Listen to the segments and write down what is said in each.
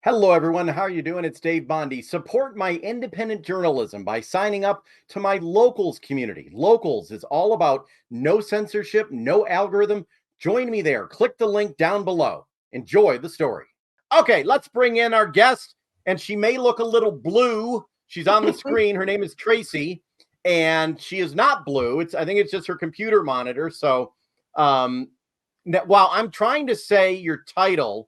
Hello, everyone. How are you doing? It's Dave Bondy. Support my independent journalism by signing up to my Locals community. Locals is all about no censorship, no algorithm. Join me there. Click the link down below. Enjoy the story. Okay, let's bring in our guest, and she may look a little blue. She's on the screen. Her name is Tracy, and she is not blue. I think it's just her computer monitor. So, while I'm trying to say your title,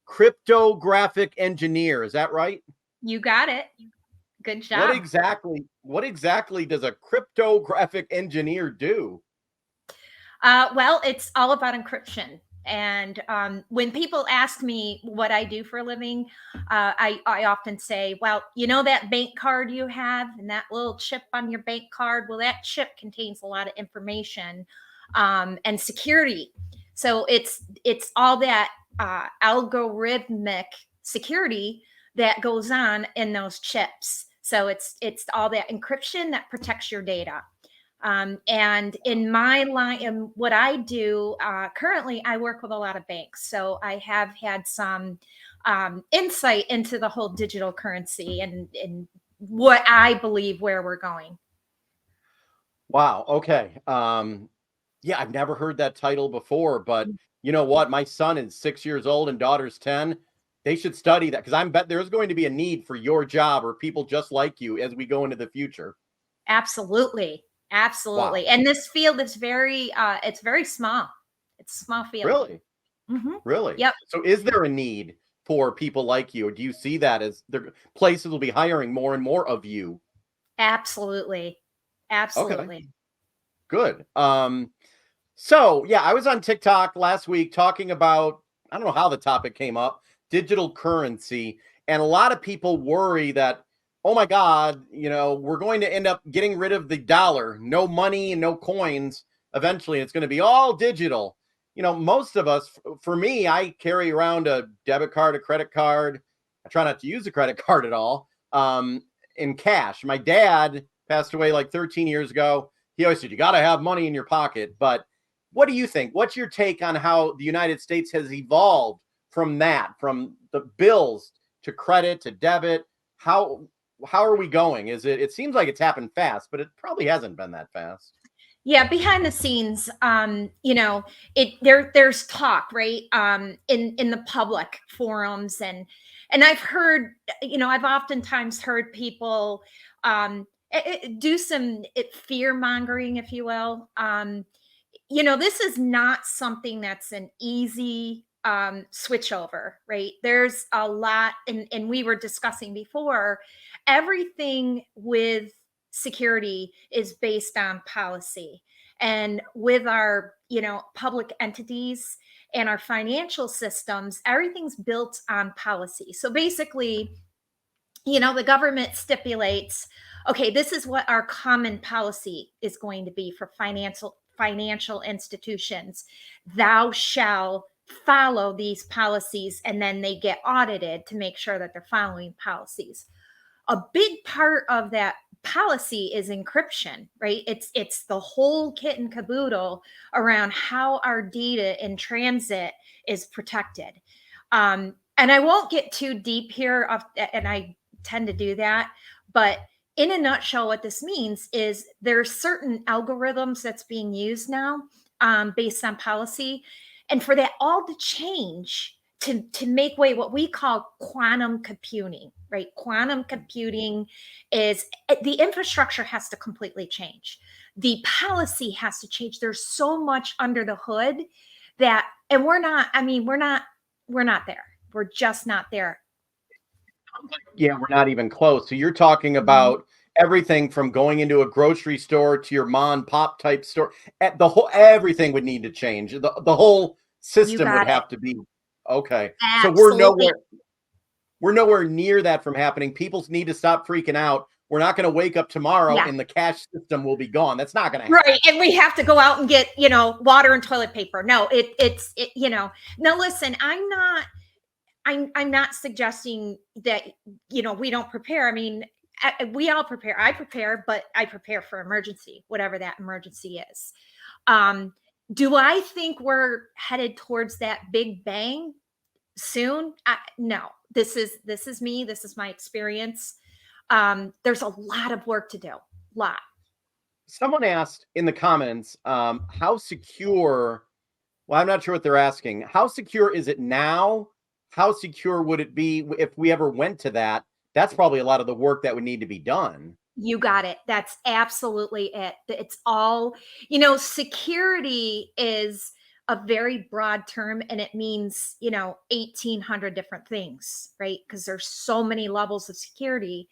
cryptographic engineer, is that right? You got it. Good What job. exactly does a cryptographic engineer do? Well, it's all about encryption. And when people ask me what I do for a living, I often say, well, you know that bank card you have and that little chip on your bank card? Well, that chip contains a lot of information and security. So it's all that algorithmic security that goes on in those chips. So it's all that encryption that protects your data. And in my line, and what I do currently, I work with a lot of banks. So I have had some insight into the whole digital currency and what I believe where we're going. Wow. Okay. Yeah, I've never heard that title before, but you know what? My son is 6 years old and daughter's 10. They should study that because I'm bet there's going to be a need for your job or people just like you as we go into the future. Absolutely. Wow. Absolutely. And this field is it's very small. It's a small field. Really? Hmm. Really? Yep. So is there a need for people like you? Or do you see that as the places will be hiring more and more of you? Absolutely. Okay, Absolutely. good. So yeah, I was on TikTok last week talking about, I don't know how the topic came up, digital currency. And a lot of people worry that, oh my God, we're going to end up getting rid of the dollar, no money and no coins eventually. It's going to be all digital. Most of us, for me, I carry around a debit card, a credit card. I try not to use a credit card at all, in cash. My dad passed away like 13 years ago. He always said, you got to have money in your pocket. But what do you think? What's your take on how the United States has evolved from the bills to credit to debit? How are we going? It seems like it's happened fast, but it probably hasn't been that fast. Yeah, behind the scenes, there's talk, right, in the public forums, and I've heard, I've oftentimes heard people do some fear mongering, if you will. This is not something that's an easy switch over, right? There's a lot, and we were discussing before, everything with security is based on policy. And with our, public entities and our financial systems, everything's built on policy. So basically, the government stipulates, okay, this is what our common policy is going to be for financial institutions. Thou shall follow these policies, and then they get audited to make sure that they're following policies. A big part of that policy is encryption, right? It's the whole kit and caboodle around how our data in transit is protected. And I won't get too deep here, and I tend to do that, but in a nutshell, what this means is there's certain algorithms that's being used now based on policy, and for that all to change, to make way, what we call quantum computing, right? Quantum computing is, the infrastructure has to completely change. The policy has to change. There's so much under the hood that, and we're not there. We're just not there. Yeah, we're not even close. So you're talking Mhm. about everything from going into a grocery store to your mom and pop type store. The whole everything would need to change. The whole You system would got it. have to be okay. So Absolutely. we're nowhere near that from happening. People need to stop freaking out. We're not going to wake up tomorrow Yeah. and the cash system will be gone. That's not going to Right. happen. And we have to go out and get, water and toilet paper. No, now listen, I'm not suggesting that, we don't prepare. I mean, we all prepare. I prepare, but I prepare for emergency, whatever that emergency is. Um, do I think we're headed towards that big bang? soon, no. This is me. This is my experience. There's a lot of work to do. Lot. Someone asked in the comments, how secure, well, I'm not sure what they're asking. How secure is it now? How secure would it be if we ever went to that? That's probably a lot of the work that would need to be done. You got it. That's absolutely it. It's all, security is a very broad term and it means, 1,800 different things, right? Because there's so many levels of security.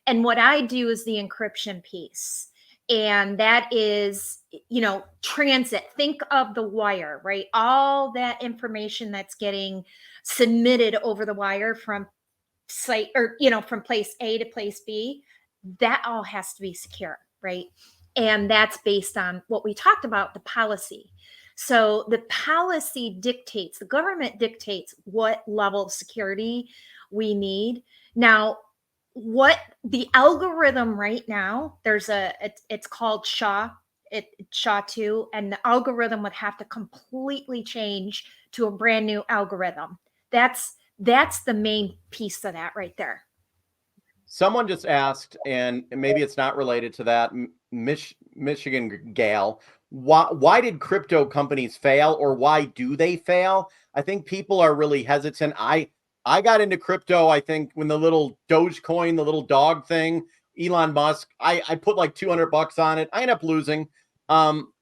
And what I do is the encryption piece. And that is, transit. Think of the wire, right? All that information that's getting submitted over the wire from site or, from place A to place B, that all has to be secure, right? And that's based on what we talked about, the policy. So the policy dictates, the government dictates what level of security we need. Now, what the algorithm right now, it's called SHA 2, and the algorithm would have to completely change to a brand new algorithm. That's the main piece of that right there. Someone just asked, and maybe it's not related to that Michigan gal. Why did crypto companies fail, or why do they fail? I think people are really hesitant. I got into crypto, I think, when the little Dogecoin, the little dog thing, Elon Musk, I put like $200 on it. I ended up losing. Um,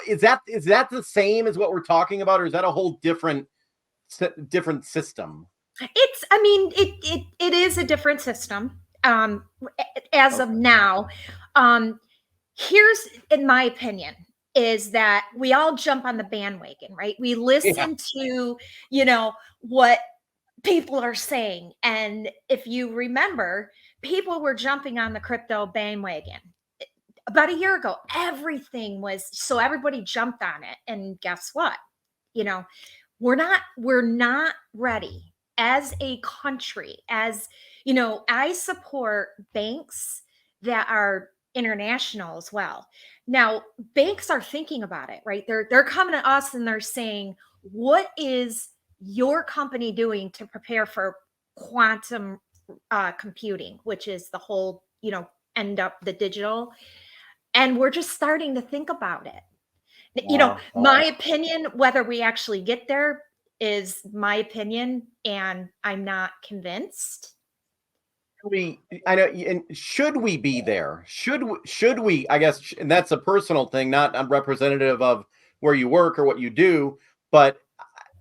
is that the same as what we're talking about, or is that a whole different system? It is a different system. As of Okay. now, here's, in my opinion, is that we all jump on the bandwagon, right? We Yeah. listen to, what people are saying. And if you remember, people were jumping on the crypto bandwagon about a year ago. Everything was, so everybody jumped on it. And guess what? You know, we're not ready as a country. As I support banks that are international as well. Now, banks are thinking about it, right? They're coming to us and they're saying, what is your company doing to prepare for quantum computing, which is the whole, end up the digital? And we're just starting to think about it. My opinion, whether we actually get there, is my opinion, and I'm not convinced. I know, and should we be there? Should we? I guess, and that's a personal thing, not I'm representative of where you work or what you do, but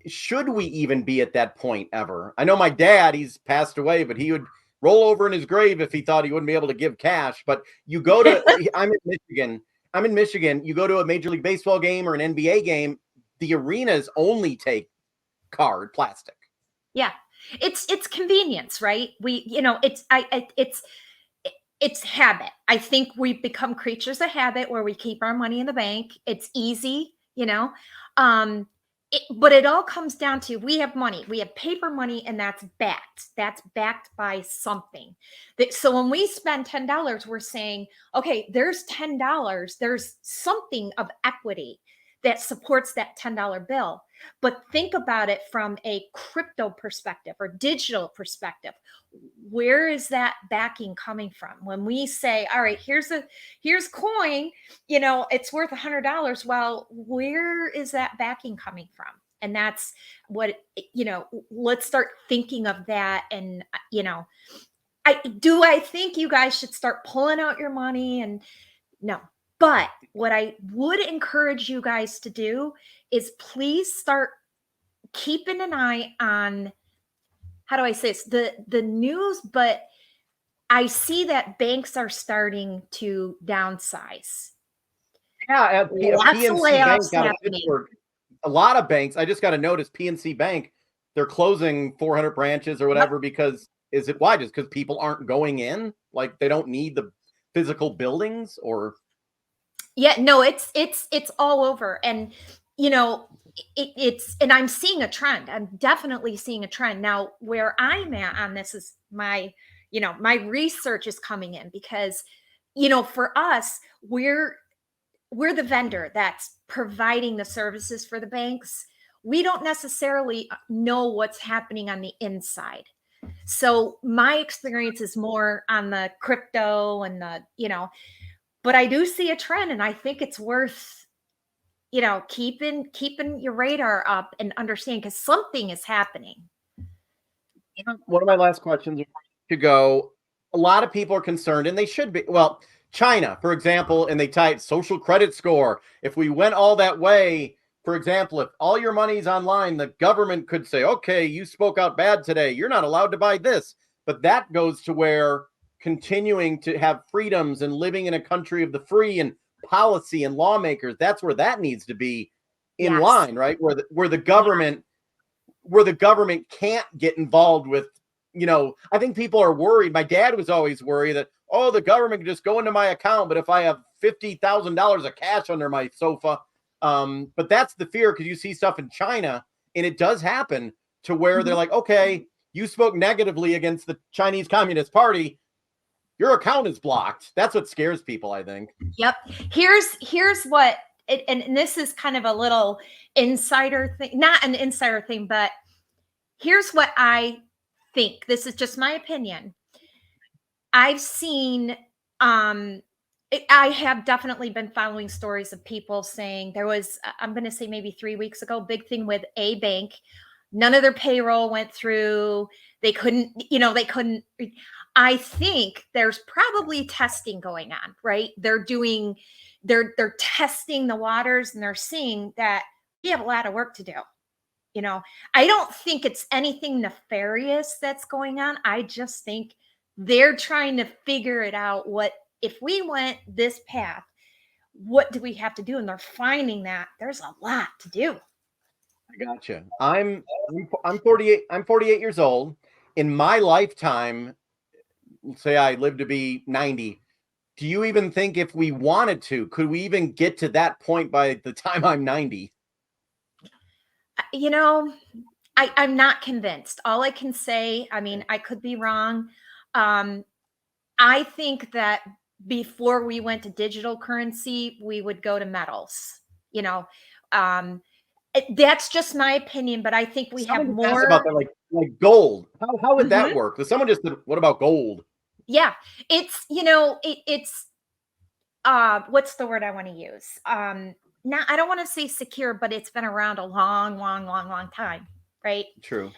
should we even be at that point ever? I know my dad, he's passed away, but he would roll over in his grave if he thought he wouldn't be able to give cash. But you go to, I'm in Michigan. I'm in Michigan. You go to a Major League Baseball game or an NBA game, the arenas only take plastic. Yeah. It's convenience, right? It's habit. I think we've become creatures of habit where we keep our money in the bank. It's easy. Um, but it all comes down to, we have money, we have paper money, and that's backed. That's backed by something. So when we spend $10, we're saying, okay, there's $10. There's something of equity that supports that $10 bill. But think about it from a crypto perspective or digital perspective. Where is that backing coming from? When we say, all right, here's coin, it's worth $100. Well, where is that backing coming from? And that's what, let's start thinking of that. And, I think you guys should start pulling out your money, and no. But what I would encourage you guys to do is please start keeping an eye on, how do I say this, the news. But I see that banks are starting to downsize. Yeah, Lots of PNC Bank layoffs out of happening. Pittsburgh. A lot of banks. I just got to notice PNC Bank. They're closing 400 branches or Yep. whatever because is it why? Just because people aren't going in? Like they don't need the physical buildings or Yeah, no, it's all over. And it's, and I'm seeing a trend. I'm definitely seeing a trend. Now, where I'm at on this is my research is coming in, because for us, we're the vendor that's providing the services for the banks. we don't necessarily know what's happening on the inside. So my experience is more on the crypto and but I do see a trend, and I think it's worth, keeping your radar up and understanding, because something is happening. One of my last questions to go. A lot of people are concerned, and they should be. Well, China, for example, and they tie social credit score. If we went all that way, for example, if all your money's online, the government could say, okay, you spoke out bad today. You're not allowed to buy this. But that goes to where continuing to have freedoms and living in a country of the free and policy and lawmakers, that's where that needs to be in line, right? Where the government can't get involved with, I think people are worried. My dad was always worried that, oh, the government can just go into my account, but if I have $50,000 of cash under my sofa, but that's the fear, because you see stuff in China, and it does happen to where they're like, okay, you spoke negatively against the Chinese Communist Party, your account is blocked. That's what scares people, I think. Yep. Here's what, and this is kind of a little insider thing, not an insider thing, but here's what I think. This is just my opinion. I've seen, I have definitely been following stories of people saying there was, I'm going to say maybe 3 weeks ago, big thing with a bank. None of their payroll went through. They couldn't. I think there's probably testing going on, right? They're testing the waters, and they're seeing that we have a lot of work to do. I don't think it's anything nefarious that's going on. I just think they're trying to figure it out. What if we went this path? What do we have to do? And they're finding that there's a lot to do. I gotcha. I'm 48. I'm 48 years old. In my lifetime, say I live to be 90. Do you even think if we wanted to, could we even get to that point by the time I'm 90? I'm not convinced. All I can say, I mean, I could be wrong. I think that before we went to digital currency, we would go to metals. That's just my opinion, but I think we have more about that, like gold. How would that work? Because someone just said, what about gold? Yeah, it's it's what's the word I want to use? Now I don't want to say secure, but it's been around a long, long, long, long time, right? True.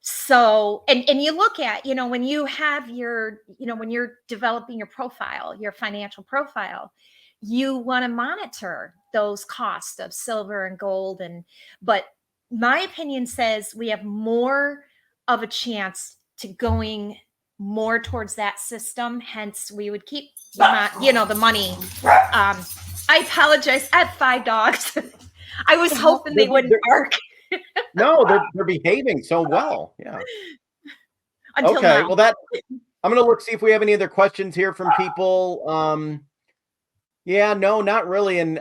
So, and you look at, when you have your, when you're developing your profile, your financial profile, you want to monitor those costs of silver and gold. But my opinion says we have more of a chance to going more towards that system. Hence, we would keep, the money. I apologize. I have 5 dogs. I was hoping they wouldn't bark. No, they're behaving so well. Yeah. Until okay. now. Well, I'm going to look, see if we have any other questions here from people. Yeah, no, not really. And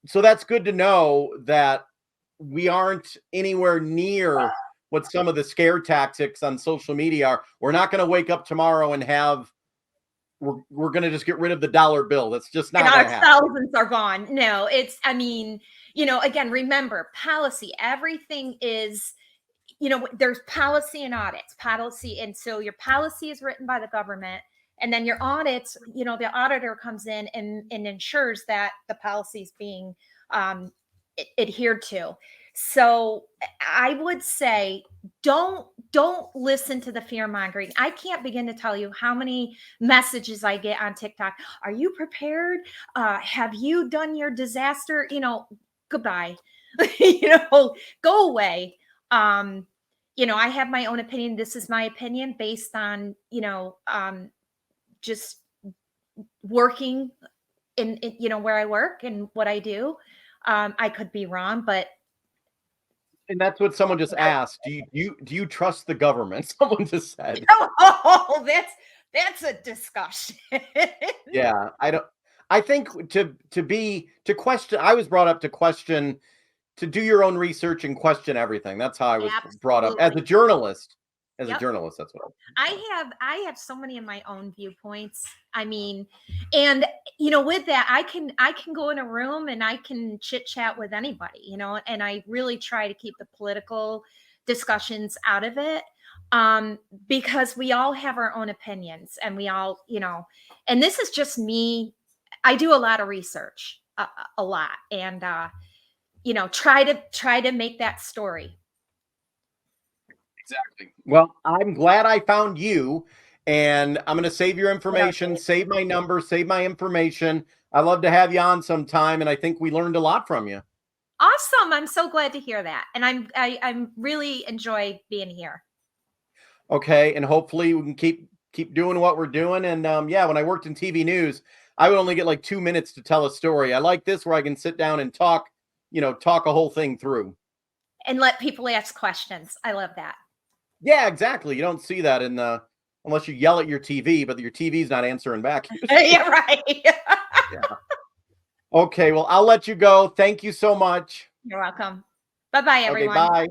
so that's good to know that we aren't anywhere near what some of the scare tactics on social media are. We're not going to wake up tomorrow and we're going to just get rid of the dollar bill. That's just not going to happen. Thousands are gone. No, again, remember, policy, everything is, there's policy and audits, and so your policy is written by the government, and then your audits, the auditor comes in and ensures that the policy is being adhered to. So I would say don't listen to the fear mongering. I can't begin to tell you how many messages I get on TikTok. Are you prepared? Have you done your disaster? Goodbye. Go away. I have my own opinion. This is my opinion based on, just working in where I work and what I do. I could be wrong, but. And that's what someone just asked. Do you trust the government? Someone just said. Oh, that's a discussion. Yeah, I think to question. I was brought up to question, to do your own research and question everything. That's how I was brought up as a journalist. as a Yep. journalist. That's what I have so many of my own viewpoints. I mean, and with that, I can go in a room and I can chit chat with anybody, and I really try to keep the political discussions out of it. Because we all have our own opinions and we all, and this is just me. I do a lot of research, a lot, and try to make that story. exactly. Well, I'm glad I found you, and I'm going to save your Ditto, information, Dave. save my number, save my information. I love to have you on sometime, and I think we learned a lot from you. Awesome. I'm so glad to hear that. And I'm really enjoy being here. Okay, and hopefully we can keep doing what we're doing. And yeah, when I worked in TV news, I would only get like 2 minutes to tell a story. I like this where I can sit down and talk, talk a whole thing through. And let people ask questions. I love that. Yeah, exactly. You don't see that in the unless you yell at your TV, but your TV's not answering back usually. Yeah, right. Yeah. Okay, well, I'll let you go. Thank you so much. You're welcome. Bye-bye, Okay, everyone. bye.